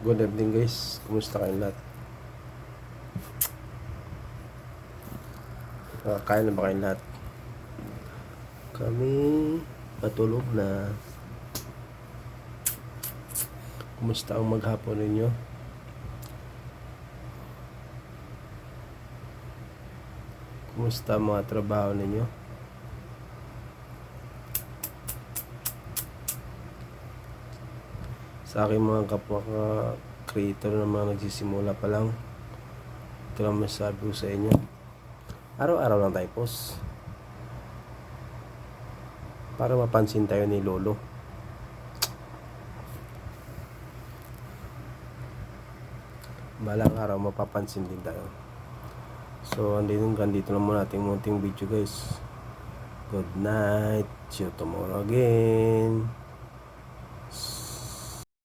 Good evening guys, kumusta kayong lahat? Kakain na ba kayong lahat? Kami patulog na. Kumusta ang maghapon ninyo? Kumusta ang mga trabaho ninyo? Sa aking mga kapwa creator na mga nagsisimula pa lang, ito lang masasabi ko sa inyo. Araw-araw lang tayo post para mapansin tayo ni Lolo. Balang araw mapapansin din tayo. So ganito lang muna ating munting video guys. Good night. See you tomorrow again.